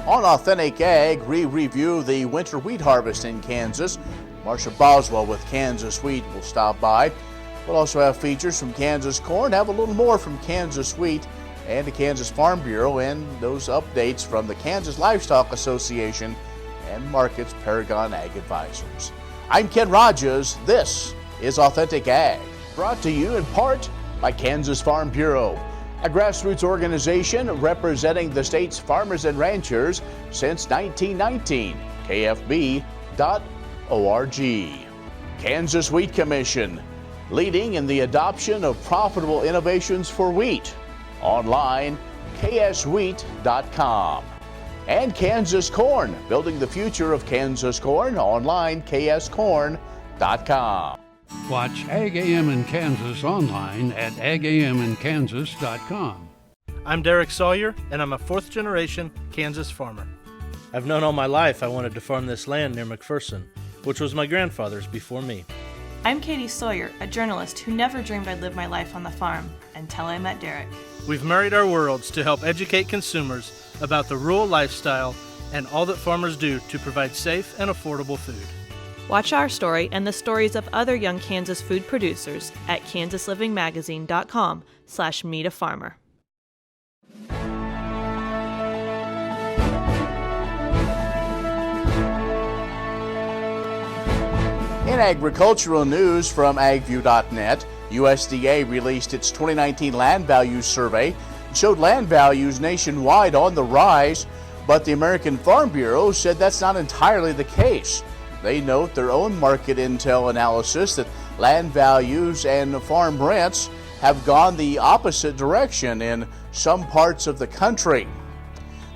On Authentic Ag, we review the winter wheat harvest in Kansas. Marsha Boswell with Kansas Wheat will stop by. We'll also have features from Kansas Corn, have a little more from Kansas Wheat and the Kansas Farm Bureau, and those updates from the Kansas Livestock Association and Markets Paragon Ag Advisors. I'm Ken Rahjes. This is Authentic Ag, brought to you in part by Kansas Farm Bureau, a grassroots organization representing the state's farmers and ranchers since 1919. KFB.org. Kansas Wheat Commission, leading in the adoption of profitable innovations for wheat. Online, kswheat.com. And Kansas Corn, building the future of Kansas corn. Online, kscorn.com. Watch Ag AM in Kansas online at agaminkansas.com. I'm Derek Sawyer, and I'm a fourth-generation Kansas farmer. I've known all my life I wanted to farm this land near McPherson, which was my grandfather's before me. I'm Katie Sawyer, a journalist who never dreamed I'd live my life on the farm until I met Derek. We've married our worlds to help educate consumers about the rural lifestyle and all that farmers do to provide safe and affordable food. Watch our story and the stories of other young Kansas food producers at kansaslivingmagazine.com/meetafarmer. In agricultural news from agview.net, USDA released its 2019 land values survey. It showed land values nationwide on the rise, but the American Farm Bureau said that's not entirely the case. They note their own market intel analysis that land values and farm rents have gone the opposite direction in some parts of the country.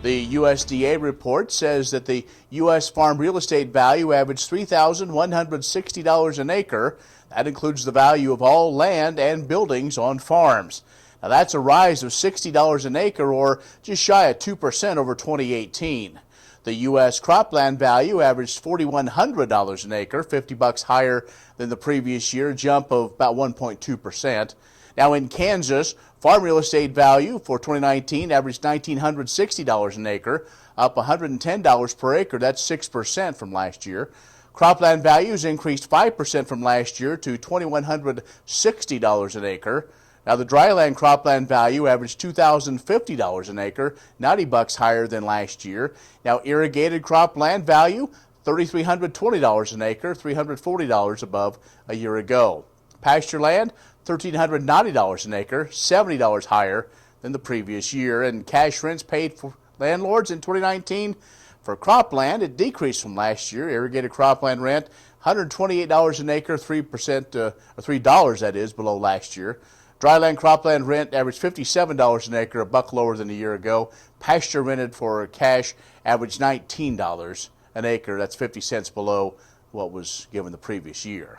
The USDA report says that the U.S. farm real estate value averaged $3,160 an acre. That includes the value of all land and buildings on farms. Now that's a rise of $60 an acre, or just shy of 2% over 2018. The U.S. cropland value averaged $4,100 an acre, $50 higher than the previous year, a jump of about 1.2%. Now in Kansas, farm real estate value for 2019 averaged $1,960 an acre, up $110 per acre. That's 6% from last year. Cropland values increased 5% from last year to $2,160 an acre. Now the dryland cropland value averaged $2,050 an acre, $90 higher than last year. Now irrigated cropland value, $3,320 an acre, $340 above a year ago. Pasture land, $1,390 an acre, $70 higher than the previous year. And cash rents paid for landlords in 2019 for cropland, it decreased from last year. Irrigated cropland rent, $128 an acre, $3 that is, below last year. Dryland cropland rent averaged $57 an acre, $1 lower than a year ago. Pasture rented for cash averaged $19 an acre. That's 50 cents below what was given the previous year.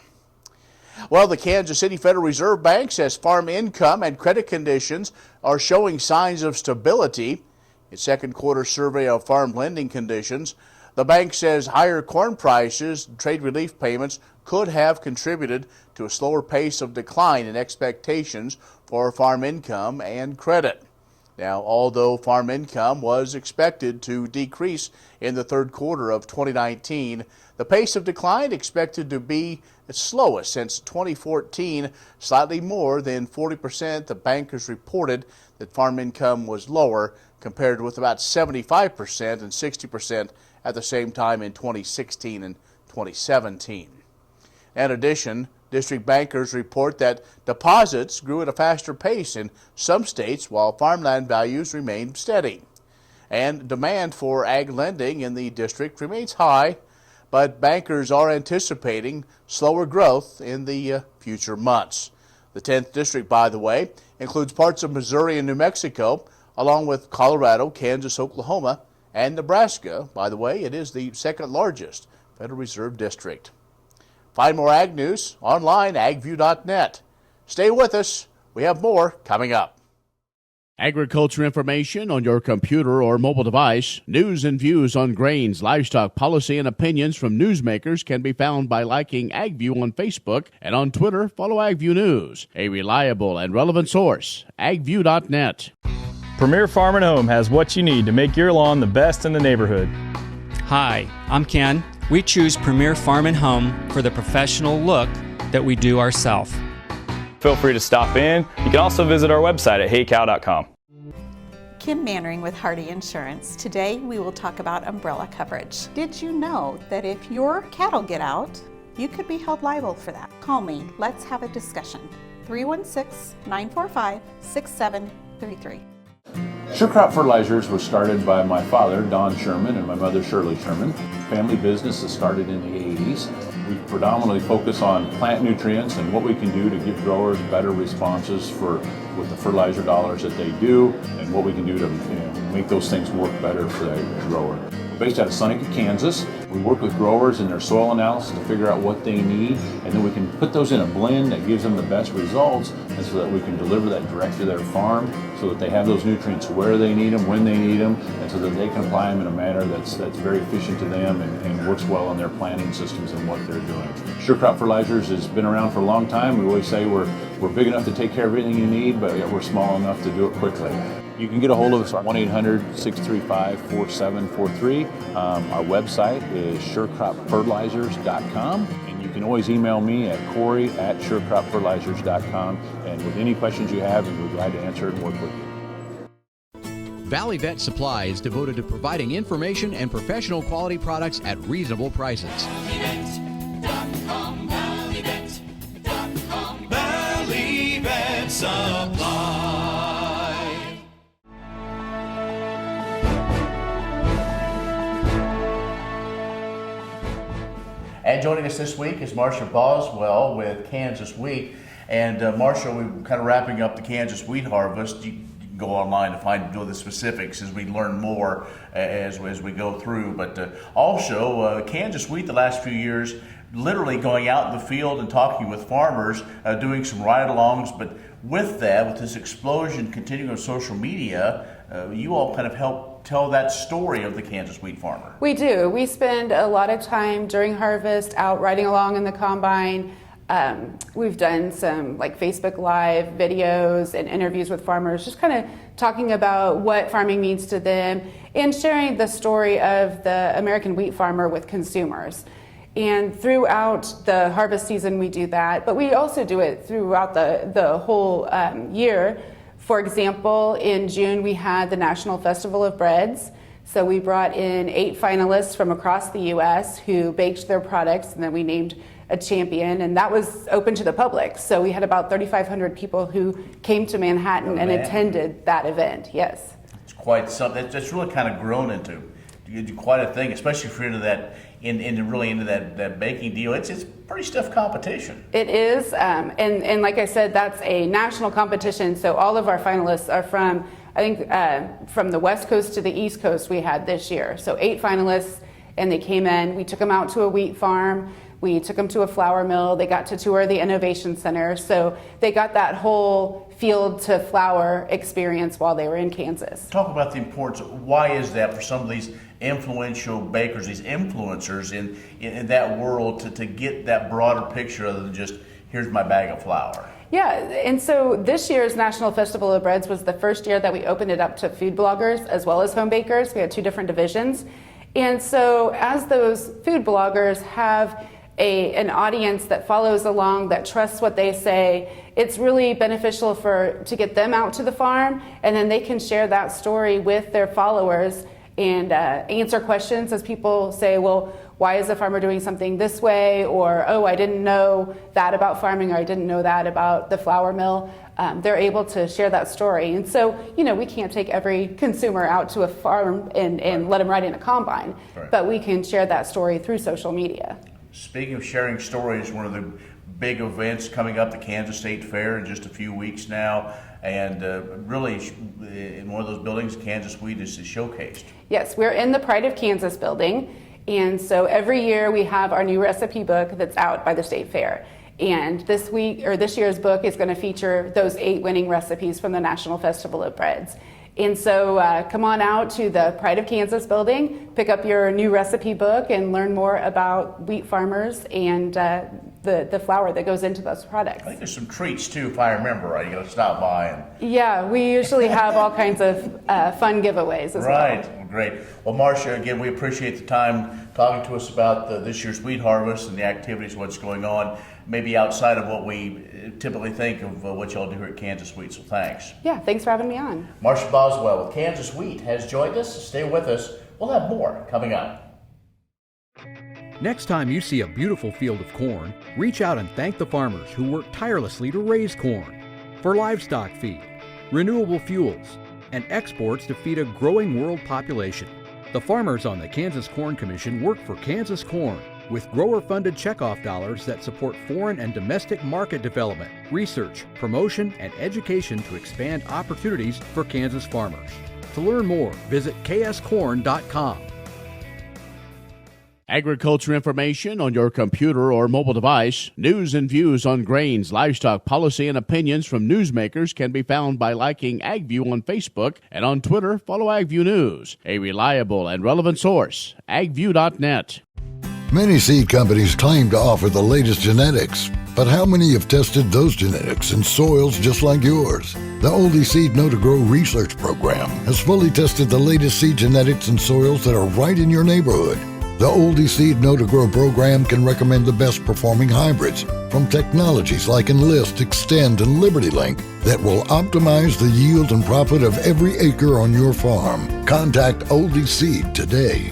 Well, the Kansas City Federal Reserve Bank says farm income and credit conditions are showing signs of stability. Its second quarter survey of farm lending conditions, the bank says higher corn prices and trade relief payments could have contributed to a slower pace of decline in expectations for farm income and credit. Now, although farm income was expected to decrease in the third quarter of 2019, the pace of decline expected to be its slowest since 2014, slightly more than 40%. The bankers reported that farm income was lower, compared with about 75% and 60% at the same time in 2016 and 2017. In addition, district bankers report that deposits grew at a faster pace in some states while farmland values remained steady. And demand for ag lending in the district remains high, but bankers are anticipating slower growth in the future months. The 10th district, by the way, includes parts of Missouri and New Mexico, along with Colorado, Kansas, Oklahoma, and Nebraska. By the way, it is the second largest Federal Reserve district. Find more ag news online, agview.net. Stay with us. We have more coming up. Agriculture information on your computer or mobile device. News and views on grains, livestock, policy, and opinions from newsmakers can be found by liking AgView on Facebook, and on Twitter, follow AgView News, a reliable and relevant source, agview.net. Premier Farm and Home has what you need to make your lawn the best in the neighborhood. Hi, I'm Ken. We choose Premier Farm and Home for the professional look that we do ourselves. Feel free to stop in. You can also visit our website at heycow.com. Kim Mannering with Hardy Insurance. Today we will talk about umbrella coverage. Did you know that if your cattle get out, you could be held liable for that? Call me. Let's have a discussion. 316-945-6733. Sure Crop Fertilizers was started by my father, Don Sherman, and my mother, Shirley Sherman. Family business that started in the 80s. We predominantly focus on plant nutrients and what we can do to give growers better responses with the fertilizer dollars that they do, and what we can do to make those things work better for the grower. We're based out of Seneca, Kansas. We work with growers in their soil analysis to figure out what they need, and then we can put those in a blend that gives them the best results, and so that we can deliver that direct to their farm so that they have those nutrients where they need them, when they need them, and so that they can apply them in a manner that's very efficient to them and works well on their planting systems and what they're doing. Sure Crop Fertilizers has been around for a long time. We always say we're big enough to take care of everything you need, but we're small enough to do it quickly. You can get a hold of us at 1-800-635-4743. Our website is surecropfertilizers.com, and you can always email me at Corey@surecropfertilizers.com, and with any questions you have, we'll be glad to answer and work with you. Valley Vet Supply is devoted to providing information and professional quality products at reasonable prices. ValleyVet.com, ValleyVet.com, Valley Vet Supply. And joining us this week is Marsha Boswell with Kansas Wheat. And Marsha, we're kind of wrapping up the Kansas wheat harvest. You can go online to find the specifics as we learn more as we go through. But also, Kansas Wheat the last few years, literally going out in the field and talking with farmers, doing some ride-alongs. But with that, with this explosion continuing on social media, you all kind of help tell that story of the Kansas wheat farmer. We do. We spend a lot of time during harvest out riding along in the combine. We've done some like Facebook Live videos and interviews with farmers, just kind of talking about what farming means to them and sharing the story of the American wheat farmer with consumers. And throughout the harvest season we do that, but we also do it throughout the whole year. For example, in June we had the National Festival of Breads. So we brought in 8 finalists from across the U.S. who baked their products, and then we named a champion, and that was open to the public. So we had about 3,500 people who came to Manhattan and attended that event. Yes. It's quite something. It's really kind of grown into quite a thing, especially if you're into that, into that baking deal. It's pretty stiff competition. It is, and like I said, that's a national competition. So all of our finalists are from, I think, from the West Coast to the East Coast we had this year. So 8 finalists, and they came in. We took them out to a wheat farm. We took them to a flour mill. They got to tour the Innovation Center. So they got that whole field to flour experience while they were in Kansas. Talk about the importance. Why is that for some of these influential bakers, these influencers in that world to get that broader picture other than just, here's my bag of flour? Yeah, and so this year's National Festival of Breads was the first year that we opened it up to food bloggers as well as home bakers. We had 2 different divisions. And so as those food bloggers have an audience that follows along, that trusts what they say, it's really beneficial to get them out to the farm, and then they can share that story with their followers and answer questions as people say, well, why is the farmer doing something this way? Or, oh, I didn't know that about farming, or I didn't know that about the flour mill. They're able to share that story. And so, we can't take every consumer out to a farm and let them ride in a combine, but we can share that story through social media. Speaking of sharing stories, one of the big events coming up, the Kansas State Fair, in just a few weeks now, and really in one of those buildings, Kansas Wheat is showcased. Yes, we're in the Pride of Kansas building, and so every year we have our new recipe book that's out by the State Fair. And this year's book is going to feature those 8 winning recipes from the National Festival of Breads. And so come on out to the Pride of Kansas building, pick up your new recipe book, and learn more about wheat farmers and the flour that goes into those products. I think there's some treats too, if I remember right. You got to stop by and. Yeah, we usually have all kinds of fun giveaways as well. Right, great. Well, Marsha, again, we appreciate the time talking to us about this year's wheat harvest and the activities, what's going on, maybe outside of what we typically think of what y'all do here at Kansas Wheat. So thanks. Yeah, thanks for having me on. Marsha Boswell with Kansas Wheat has joined us. Stay with us. We'll have more coming up. Next time you see a beautiful field of corn, reach out and thank the farmers who work tirelessly to raise corn for livestock feed, renewable fuels, and exports to feed a growing world population. The farmers on the Kansas Corn Commission work for Kansas Corn with grower-funded checkoff dollars that support foreign and domestic market development, research, promotion, and education to expand opportunities for Kansas farmers. To learn more, visit kscorn.com. Agriculture information on your computer or mobile device. News and views on grains, livestock, policy, and opinions from newsmakers can be found by liking AgView on Facebook, and on Twitter, follow AgView News, a reliable and relevant source, agview.net. Many seed companies claim to offer the latest genetics, but how many have tested those genetics in soils just like yours? The Oldie Seed Know to Grow research program has fully tested the latest seed genetics in soils that are right in your neighborhood. The Oldie Seed Know to Grow program can recommend the best performing hybrids from technologies like Enlist, Extend, and LibertyLink that will optimize the yield and profit of every acre on your farm. Contact Oldie Seed today.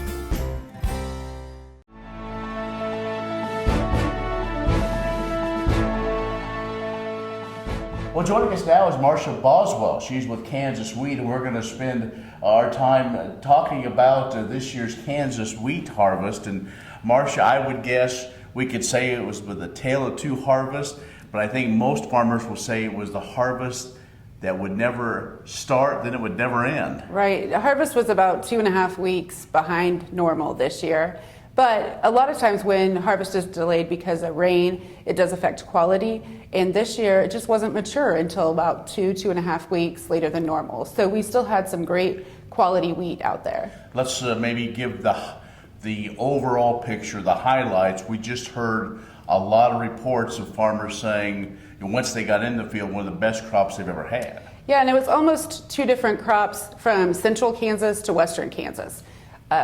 Well, joining us now is Marsha Boswell. She's with Kansas Wheat, and we're going to spend our time talking about this year's Kansas wheat harvest. And Marsha, I would guess we could say it was with a tale of two harvests, but I think most farmers will say it was the harvest that would never start, then it would never end. Right. The harvest was about 2.5 weeks behind normal this year. But a lot of times when harvest is delayed because of rain, it does affect quality. And this year, it just wasn't mature until about 2.5 weeks later than normal. So we still had some great quality wheat out there. Let's maybe give the overall picture, the highlights. We just heard a lot of reports of farmers saying once they got in the field, one of the best crops they've ever had. Yeah, and it was almost two different crops from central Kansas to western Kansas.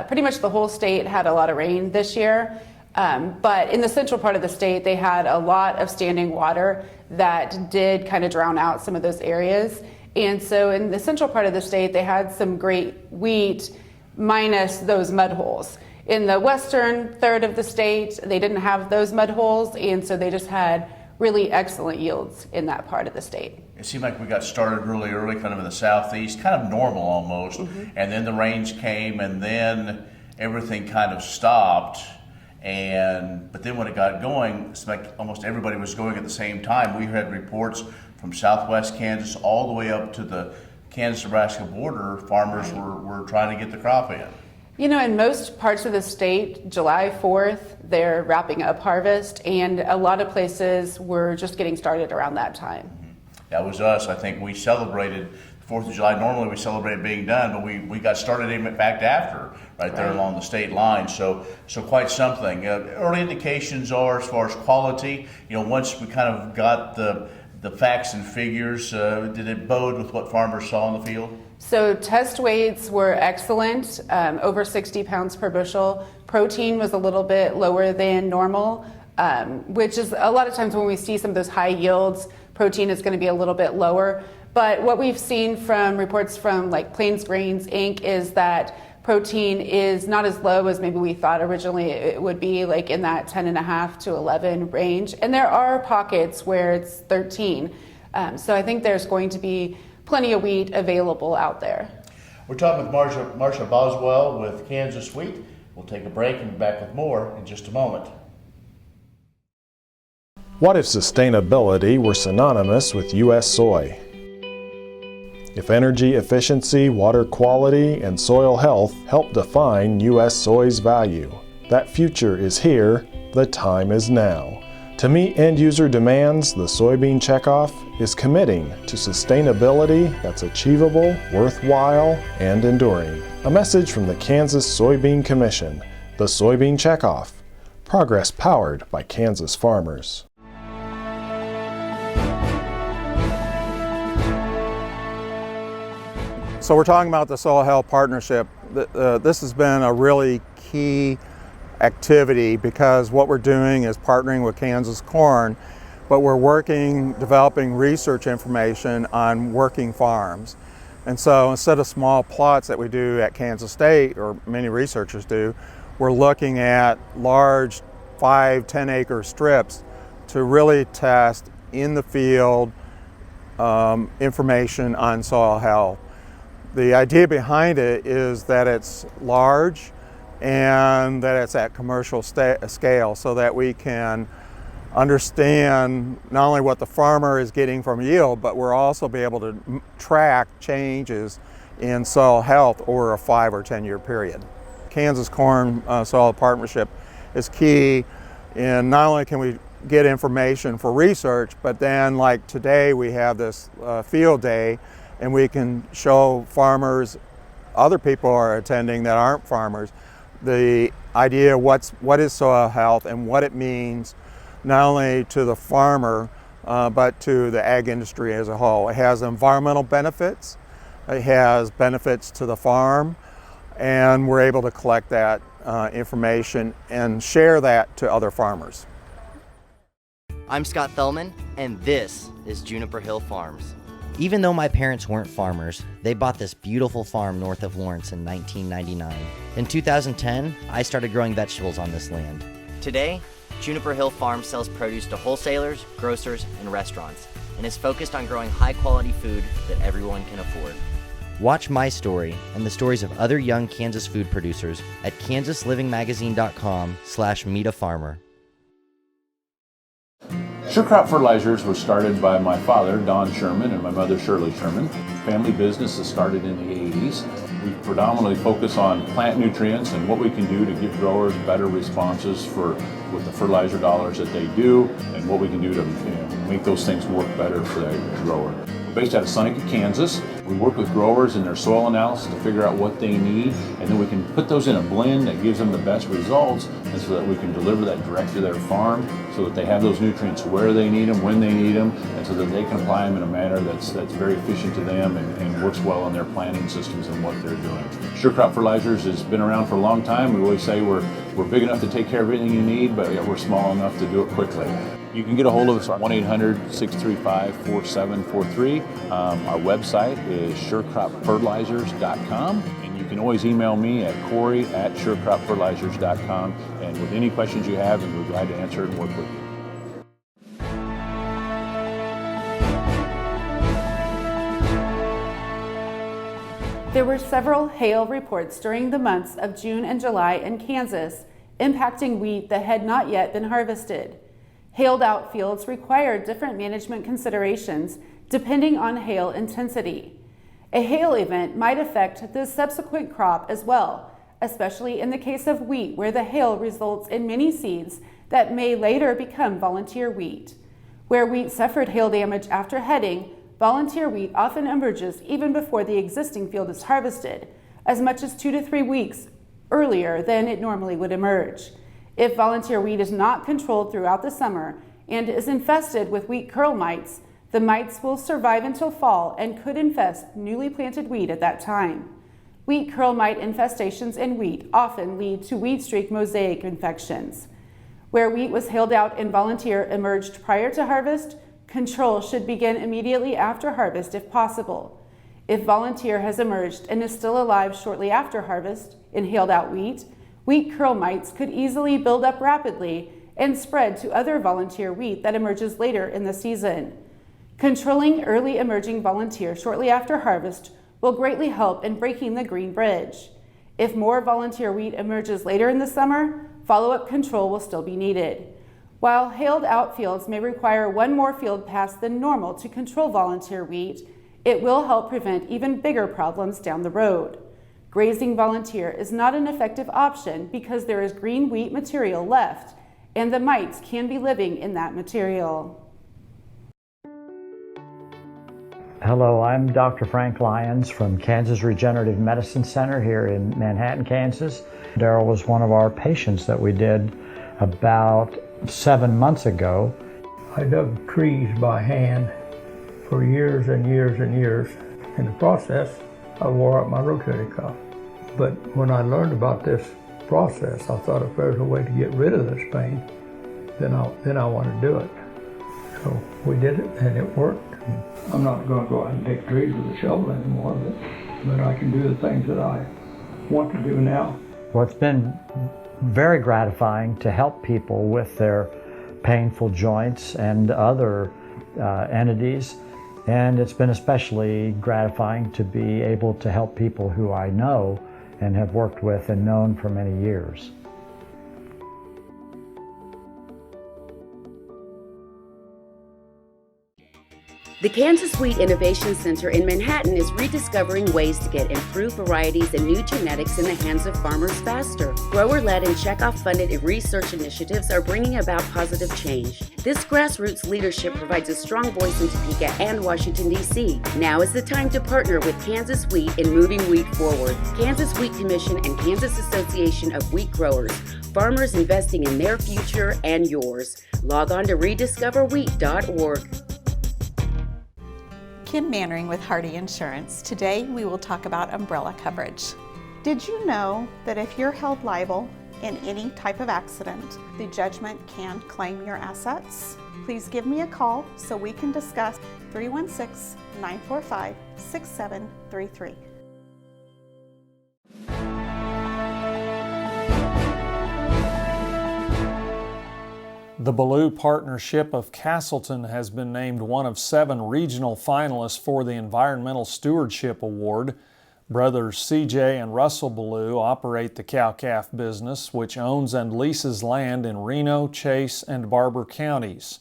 Pretty much the whole state had a lot of rain this year, but in the central part of the state, they had a lot of standing water that did kind of drown out some of those areas. And so in the central part of the state, they had some great wheat minus those mud holes. In the western third of the state, they didn't have those mud holes, and so they just had really excellent yields in that part of the state. It seemed like we got started really early, kind of in the southeast, kind of normal almost, and then the rains came, and then everything kind of stopped. But then when it got going, it's like almost everybody was going at the same time. We had reports from southwest Kansas all the way up to the Kansas-Nebraska border. Farmers were trying to get the crop in. You know, in most parts of the state, July 4th, they're wrapping up harvest, and a lot of places were just getting started around that time. That was us. I think we celebrated 4th of July. Normally we celebrate being done, but we got started in fact after, right there along the state line. So quite something. Early indications are, as far as quality, once we kind of got the facts and figures, did it bode with what farmers saw in the field? So test weights were excellent, over 60 pounds per bushel. Protein was a little bit lower than normal, which is a lot of times when we see some of those high yields, protein is going to be a little bit lower. But what we've seen from reports from like Plains Grains Inc. is that protein is not as low as maybe we thought originally it would be, like in that 10.5 to 11 range. And there are pockets where it's 13. So I think there's going to be plenty of wheat available out there. We're talking with Marsha Boswell with Kansas Wheat. We'll take a break and be back with more in just a moment. What if sustainability were synonymous with U.S. soy? If energy efficiency, water quality, and soil health help define U.S. soy's value, that future is here, the time is now. To meet end-user demands, the Soybean Checkoff is committing to sustainability that's achievable, worthwhile, and enduring. A message from the Kansas Soybean Commission, the Soybean Checkoff, progress powered by Kansas farmers. So we're talking about the Soil Health Partnership. This has been a really key activity because what we're doing is partnering with Kansas Corn, but we're developing research information on working farms. And so instead of small plots that we do at Kansas State, or many researchers do, we're looking at large 5-10 acre strips to really test in the field information on soil health. The idea behind it is that it's large and that it's at commercial scale so that we can understand not only what the farmer is getting from yield, but we're also be able to track changes in soil health over a 5 or 10 year period. Kansas Corn Soil Partnership is key in not only can we get information for research, but then like today we have this field day and we can show farmers, other people are attending that aren't farmers, the idea what is soil health and what it means not only to the farmer but to the ag industry as a whole. It has environmental benefits, it has benefits to the farm, and we're able to collect that information and share that to other farmers. I'm Scott Thellman, and this is Juniper Hill Farms. Even though my parents weren't farmers, they bought this beautiful farm north of Lawrence in 1999. In 2010, I started growing vegetables on this land. Today, Juniper Hill Farms sells produce to wholesalers, grocers, and restaurants, and is focused on growing high-quality food that everyone can afford. Watch my story and the stories of other young Kansas food producers at kansaslivingmagazine.com/meetafarmer. Sure Crop Fertilizers was started by my father, Don Sherman, and my mother, Shirley Sherman. Family business has started in the 80s. We predominantly focus on plant nutrients and what we can do to give growers better responses with the fertilizer dollars that they do, and what we can do to make those things work better for the grower. We're based out of Seneca, Kansas. We work with growers in their soil analysis to figure out what they need, and then we can put those in a blend that gives them the best results, and so that we can deliver that direct to their farm so that they have those nutrients where they need them, when they need them, and so that they can apply them in a manner that's very efficient to them and works well in their planting systems and what they're doing. Sure Crop Fertilizers has been around for a long time. We always say we're big enough to take care of everything you need, but we're small enough to do it quickly. You can get a hold of us at 1-800-635-4743. Our website is surecropfertilizers.com, and you can always email me at Corey@surecropfertilizers.com, and with any questions you have, and we're glad to answer it and work with you. There were several hail reports during the months of June and July in Kansas, impacting wheat that had not yet been harvested. Hailed out fields required different management considerations depending on hail intensity. A hail event might affect the subsequent crop as well, especially in the case of wheat, where the hail results in many seeds that may later become volunteer wheat. Where wheat suffered hail damage after heading, volunteer wheat often emerges even before the existing field is harvested, as much as 2 to 3 weeks earlier than it normally would emerge. If volunteer wheat is not controlled throughout the summer and is infested with wheat curl mites, the mites will survive until fall and could infest newly planted wheat at that time. Wheat curl mite infestations in wheat often lead to wheat streak mosaic infections. Where wheat was hailed out and volunteer emerged prior to harvest, control should begin immediately after harvest if possible. If volunteer has emerged and is still alive shortly after harvest in hailed out wheat, wheat curl mites could easily build up rapidly and spread to other volunteer wheat that emerges later in the season. Controlling early emerging volunteer shortly after harvest will greatly help in breaking the green bridge. If more volunteer wheat emerges later in the summer, follow-up control will still be needed. While hailed out fields may require one more field pass than normal to control volunteer wheat, it will help prevent even bigger problems down the road. Grazing volunteer is not an effective option because there is green wheat material left, and the mites can be living in that material. Hello, I'm Dr. Frank Lyons from Kansas Regenerative Medicine Center here in Manhattan, Kansas. Daryl was one of our patients that we did about 7 months ago. I dug trees by hand for years and years and years. In the process, I wore out my rotator cuff. But when I learned about this process, I thought if there's a way to get rid of this pain, then I want to do it. So we did it, and it worked. I'm not going to go out and dig trees with a shovel anymore, but I can do the things that I want to do now. Well, it's been very gratifying to help people with their painful joints and other entities, and it's been especially gratifying to be able to help people who I know and have worked with and known for many years. The Kansas Wheat Innovation Center in Manhattan is rediscovering ways to get improved varieties and new genetics in the hands of farmers faster. Grower-led and checkoff-funded research initiatives are bringing about positive change. This grassroots leadership provides a strong voice in Topeka and Washington, D.C. Now is the time to partner with Kansas Wheat in moving wheat forward. Kansas Wheat Commission and Kansas Association of Wheat Growers. Farmers investing in their future and yours. Log on to rediscoverwheat.org. Kim Mannering with Hardy Insurance. Today we will talk about umbrella coverage. Did you know that if you're held liable in any type of accident, the judgment can claim your assets? Please give me a call so we can discuss. 316-945-6733. The Ballou Partnership of Castleton has been named one of 7 regional finalists for the Environmental Stewardship Award. Brothers CJ and Russell Ballou operate the cow-calf business, which owns and leases land in Reno, Chase, and Barber counties.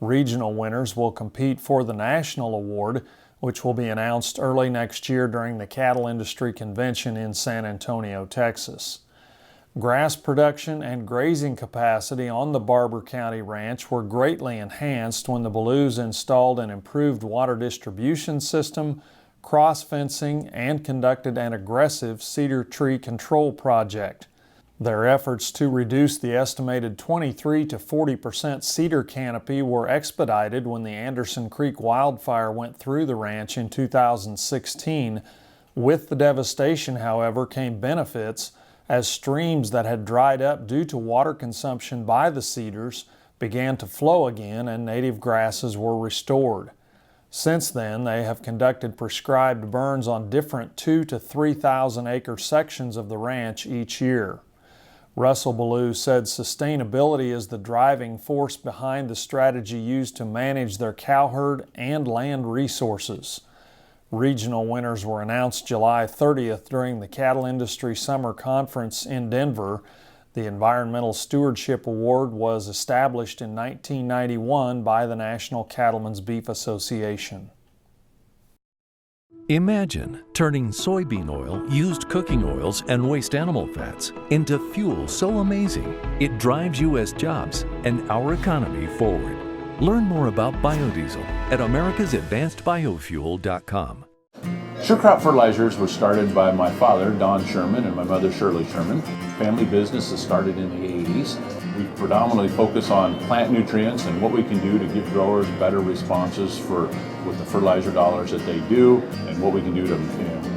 Regional winners will compete for the national award, which will be announced early next year during the Cattle Industry Convention in San Antonio, Texas. Grass production and grazing capacity on the Barber County Ranch were greatly enhanced when the Ballous installed an improved water distribution system, cross-fencing, and conducted an aggressive cedar tree control project. Their efforts to reduce the estimated 23 to 40% cedar canopy were expedited when the Anderson Creek wildfire went through the ranch in 2016. With the devastation, however, came benefits, as streams that had dried up due to water consumption by the cedars began to flow again and native grasses were restored. Since then, they have conducted prescribed burns on different 2,000 to 3,000 acre sections of the ranch each year. Russell Ballou said sustainability is the driving force behind the strategy used to manage their cow herd and land resources. Regional winners were announced July 30th during the Cattle Industry Summer Conference in Denver. The Environmental Stewardship Award was established in 1991 by the National Cattlemen's Beef Association. Imagine turning soybean oil, used cooking oils, and waste animal fats into fuel so amazing it drives U.S. jobs and our economy forward. Learn more about biodiesel at americasadvancedbiofuel.com. Sure Crop Fertilizers was started by my father, Don Sherman, and my mother, Shirley Sherman. Family business that started in the 80s. We predominantly focus on plant nutrients and what we can do to give growers better responses with the fertilizer dollars that they do, and what we can do to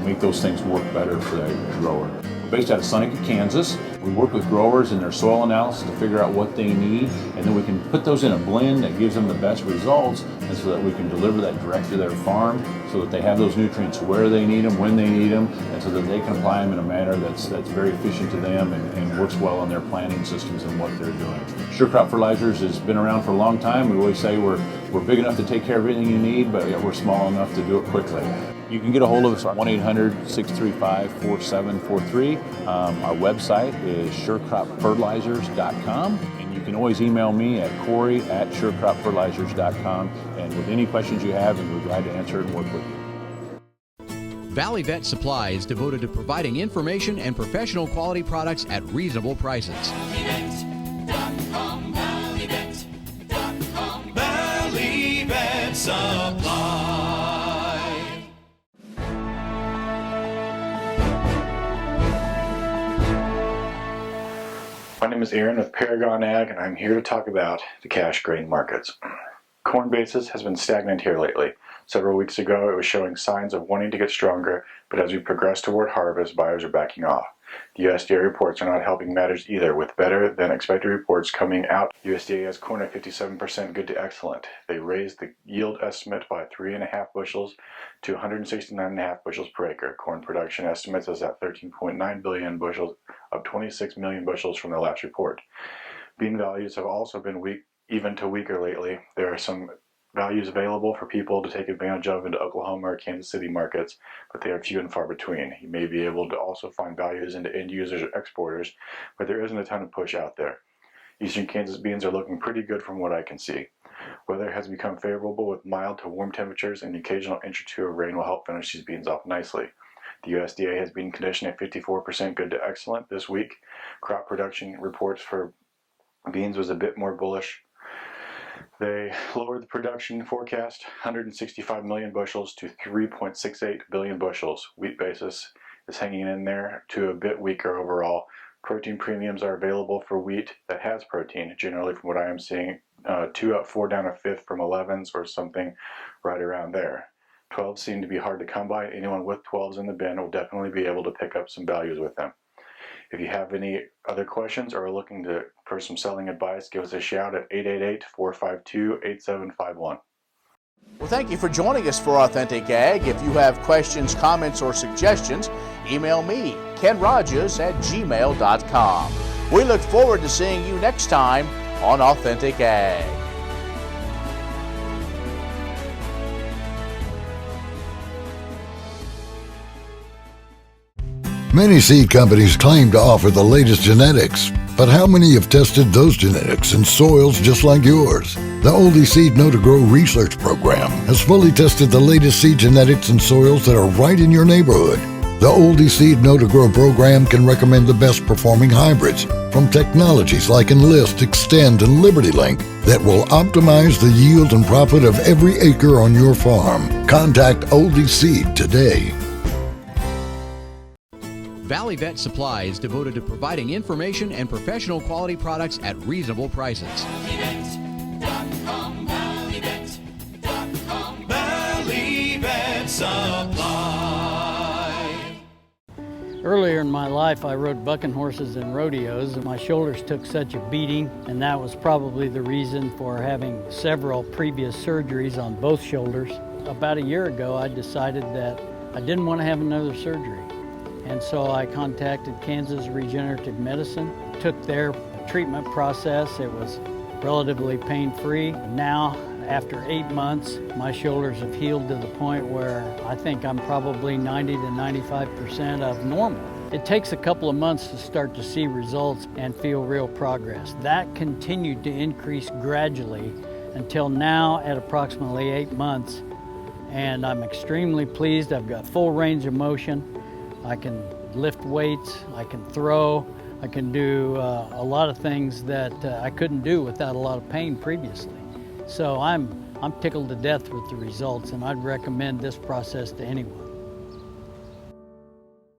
make those things work better for that grower. We're based out of Seneca, Kansas. We work with growers in their soil analysis to figure out what they need, and then we can put those in a blend that gives them the best results, and so that we can deliver that direct to their farm so that they have those nutrients where they need them, when they need them, and so that they can apply them in a manner that's very efficient to them and works well on their planting systems and what they're doing. Sure Crop Fertilizers has been around for a long time. We always say we're big enough to take care of everything you need, but we're small enough to do it quickly. You can get a hold of us at 1-800-635-4743. Our website is surecropfertilizers.com, and you can always email me at Corey@surecropfertilizers.com, and with any questions you have, we're glad to answer and work with you. Valley Vet Supply is devoted to providing information and professional quality products at reasonable prices. My name is Aaron with Paragon Ag, and I'm here to talk about the cash grain markets. Corn basis has been stagnant here lately. Several weeks ago, it was showing signs of wanting to get stronger, but as we progress toward harvest, buyers are backing off. The USDA reports are not helping matters either, with better than expected reports coming out. USDA has corn at 57% good to excellent. They raised the yield estimate by 3.5 bushels to 169.5 bushels per acre. Corn production estimates is at 13.9 billion bushels, up 26 million bushels from the last report. Bean values have also been weak, even to weaker lately. There are some values available for people to take advantage of into Oklahoma or Kansas City markets, but they are few and far between. You may be able to also find values into end users or exporters, but there isn't a ton of push out there. Eastern Kansas beans are looking pretty good from what I can see. Weather has become favorable with mild to warm temperatures, and the occasional inch or two of rain will help finish these beans off nicely. The USDA has bean condition at 54% good to excellent this week. Crop production reports for beans was a bit more bullish. They lowered the production forecast 165 million bushels to 3.68 billion bushels. Wheat basis is hanging in there to a bit weaker overall. Protein premiums are available for wheat that has protein. Generally, from what I am seeing, 2 up, 4 down, a fifth from 11s or something right around there. 12s seem to be hard to come by. Anyone with 12s in the bin will definitely be able to pick up some values with them. If you have any other questions or are looking for some selling advice, give us a shout at 888-452-8751. Well, thank you for joining us for Authentic Ag. If you have questions, comments, or suggestions, email me, kenrodges@gmail.com. We look forward to seeing you next time on Authentic Ag. Many seed companies claim to offer the latest genetics, but how many have tested those genetics in soils just like yours? The Oldie Seed Know to Grow research program has fully tested the latest seed genetics in soils that are right in your neighborhood. The Oldie Seed Know to Grow program can recommend the best performing hybrids from technologies like Enlist, Extend, and Liberty Link that will optimize the yield and profit of every acre on your farm. Contact Oldie Seed today. Valley Vet Supply is devoted to providing information and professional quality products at reasonable prices. Valley Vet Supply. Earlier in my life, I rode bucking horses and rodeos, and my shoulders took such a beating, and that was probably the reason for having several previous surgeries on both shoulders. About a year ago, I decided that I didn't want to have another surgery. And so I contacted Kansas Regenerative Medicine, took their treatment process. It was relatively pain-free. Now, after 8 months, my shoulders have healed to the point where I think I'm probably 90 to 95% of normal. It takes a couple of months to start to see results and feel real progress. That continued to increase gradually until now at approximately 8 months. And I'm extremely pleased. I've got full range of motion. I can lift weights, I can throw, I can do a lot of things that I couldn't do without a lot of pain previously. So I'm tickled to death with the results, and I'd recommend this process to anyone.